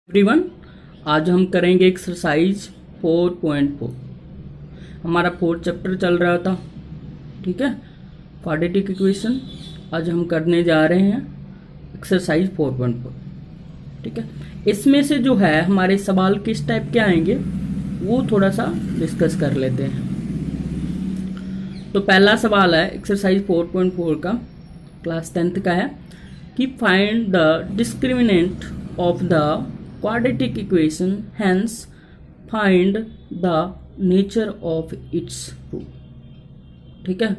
Everyone, आज हम करेंगे एक्सरसाइज 4.4। हमारा फोर्थ चैप्टर चल रहा था, ठीक है, क्वाड्रेटिक इक्वेशन। आज हम करने जा रहे हैं एक्सरसाइज 4.4, ठीक है। इसमें से जो है हमारे सवाल किस टाइप के आएंगे वो थोड़ा सा डिस्कस कर लेते हैं। तो पहला सवाल है एक्सरसाइज 4.4 का, क्लास 10th का है कि find the discriminant of the quadratic equation, hence find the nature of its root। ठीक है,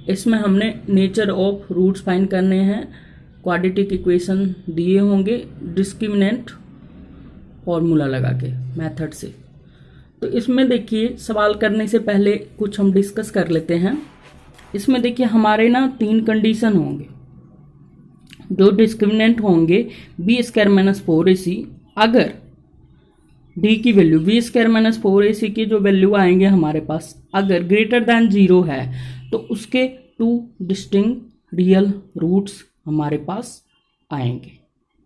इसमें हमने नेचर ऑफ रूट्स फाइंड करने हैं। क्वाड्रेटिक इक्वेशन दिए होंगे डिस्क्रिमिनेंट फॉर्मूला लगा के मेथड से। तो इसमें देखिए सवाल करने से पहले कुछ हम डिस्कस कर लेते हैं। इसमें देखिए हमारे ना 3 कंडीशन होंगे। जो डिस्क्रिमिनेंट होंगे b² - 4ac, अगर d की वैल्यू b² - 4ac की जो वैल्यू आएंगे हमारे पास अगर ग्रेटर दैन 0 है तो उसके 2 डिस्टिंक्ट रियल रूट्स हमारे पास आएंगे।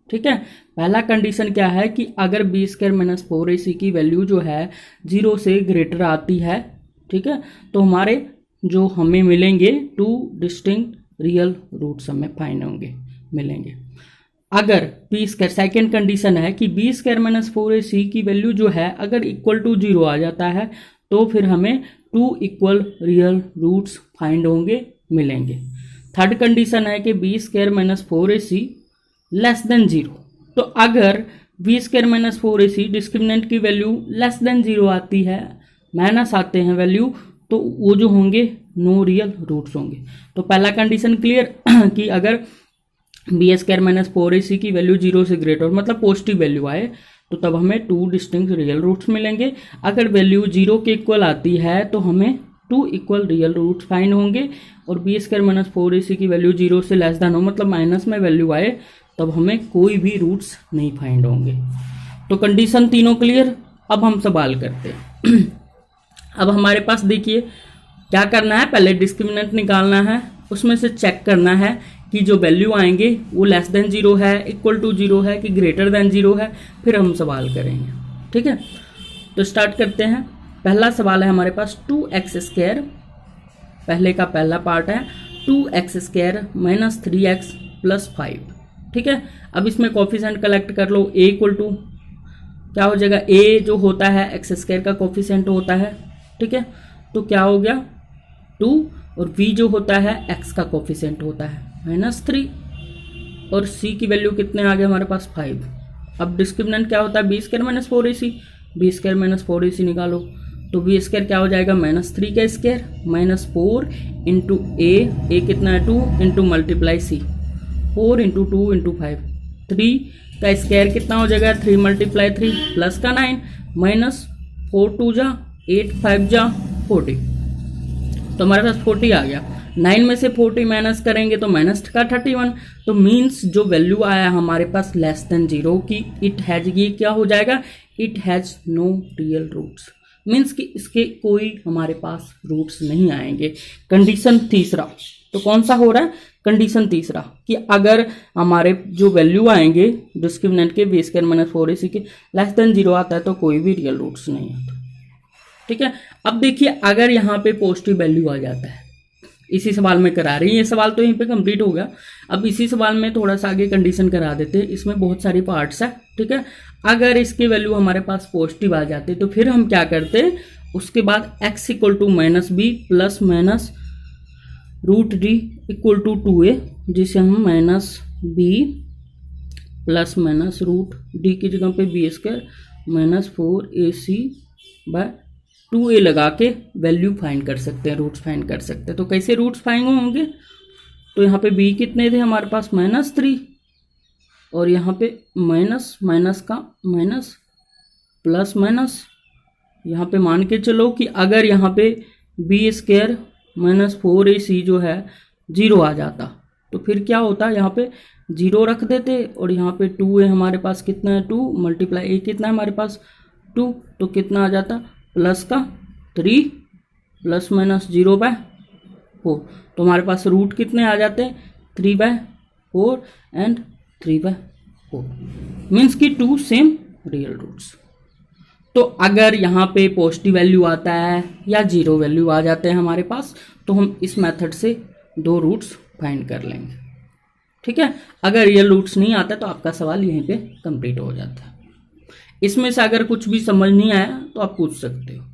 ठीक है, पहला कंडीशन क्या है कि अगर b² - 4ac की वैल्यू जो है 0 से ग्रेटर आती है, ठीक है, तो हमारे जो हमें मिलेंगे 2 डिस्टिंक्ट रियल रूट्स हमें फाइंड होंगे, मिलेंगे। अगर b² सेकेंड कंडीशन है कि b² - 4ac की वैल्यू जो है अगर इक्वल टू 0 आ जाता है तो फिर हमें 2 इक्वल रियल रूट्स फाइंड होंगे, मिलेंगे। थर्ड कंडीशन है कि b² - 4ac लेस देन 0। तो अगर b² - 4ac डिस्क्रिमिनेंट की वैल्यू लेस देन 0 आती है, माइनस आते हैं वैल्यू, तो वो जो होंगे नो रियल रूट्स होंगे। तो पहला कंडीशन क्लियर कि अगर b² - 4ac की वैल्यू 0 से ग्रेटर मतलब पॉजिटिव वैल्यू आए तो तब हमें 2 डिस्टिंक्ट रियल रूट्स मिलेंगे। अगर वैल्यू 0 के इक्वल आती है तो हमें 2 इक्वल रियल रूट्स फाइंड होंगे। और b² - 4ac की वैल्यू 0 से लेस देन हो मतलब माइनस में वैल्यू आए तब हमें कोई भी रूट्स नहीं फाइंड होंगे। तो कंडीशन तीनों क्लियर। अब हम सवाल करते हैं। अब हमारे पास देखिए क्या करना है, पहले डिस्क्रिमिनेंट निकालना है, उसमें से चेक करना है कि जो वैल्यू आएंगे वो लेस देन 0 है, इक्वल टू 0 है कि ग्रेटर देन 0 है, फिर हम सवाल करेंगे। ठीक है, तो स्टार्ट करते हैं। पहला सवाल है हमारे पास 2x², पहले का पहला पार्ट है 2x² - 3x + 5। ठीक है, अब इसमें कोफिशिएंट कलेक्ट कर लो। a इक्वल टू क्या हो जाएगा, a जो होता है x² का कोफिशिएंट होता है, ठीक है, तो क्या हो गया 2, और v जो होता है x का कोफिशिएंट होता है -3, और c की वैल्यू कितने आ गए हमारे पास 5। अब डिस्क्रिमिनेंट क्या होता है b² - 4ac, b² - 4ac निकालो तो b² क्या हो जाएगा -3 का स्क्वायर -4 इंटू a कितना है 2 into multiply c 4 into 2 into 5, 3 का स्क्वायर कितना हो जाएगा 3 × 3 प्लस का 9 -4 2 जा 8 5 जा 40, तो हमारे पास 40 आ गया। 9 में से 40 माइनस करेंगे तो माइनस का 31, तो मीन्स जो वैल्यू आया हमारे पास लेस देन 0 की इट हैज, ये क्या हो जाएगा, it has no real roots, means कि इसके कोई हमारे पास रूट्स नहीं आएंगे। कंडीशन तीसरा, तो कौन सा हो रहा है, कंडीशन तीसरा कि अगर हमारे जो वैल्यू आएंगे डिस्क्रिमिनेंट के b² - 4ac के लेस देन 0 आता है तो कोई भी रियल रूट्स नहीं आता। ठीक है, अब देखिए अगर यहाँ पे पॉजिटिव वैल्यू आ जाता है, इसी सवाल में करा रही है, ये सवाल तो यहीं पे कंप्लीट हो गया। अब इसी सवाल में थोड़ा सा आगे कंडीशन करा देते हैं, इसमें बहुत सारी पार्ट्स है। ठीक है, अगर इसकी वैल्यू हमारे पास पॉजिटिव आ जाती है तो फिर हम क्या करते हैं, उसके बाद x = -b plus minus √d = 2a, जिसे हम -b प्लस माइनस √d की जगह पे b² - 4ac 2a लगा के वैल्यू फाइंड कर सकते हैं, रूट्स फाइंड कर सकते हैं। तो कैसे रूट्स फाइंड होंगे, तो यहाँ पे b कितने थे हमारे पास -3, और यहाँ पे माइनस का माइनस प्लस माइनस, यहाँ पे मान के चलो कि अगर यहाँ पे b² - 4ac जो है 0 आ जाता तो फिर क्या होता, यहाँ पे 0 रख देते, और यहाँ पे 2a हमारे पास कितना है 2 × a कितना है हमारे पास 2, तो कितना आ जाता प्लस का 3 प्लस माइनस 0/4, तो हमारे पास रूट कितने आ जाते हैं 3/4 एंड 3/4, मीन्स कि 2 सेम रियल रूट्स। तो अगर यहाँ पे पॉजिटिव वैल्यू आता है या जीरो वैल्यू आ जाते हैं हमारे पास, तो हम इस मेथड से 2 रूट्स फाइंड कर लेंगे। ठीक है, अगर रियल रूट्स नहीं आता तो आपका सवाल यहीं पे कंप्लीट हो जाता है। इसमें से अगर कुछ भी समझ नहीं आया तो आप पूछ सकते हो।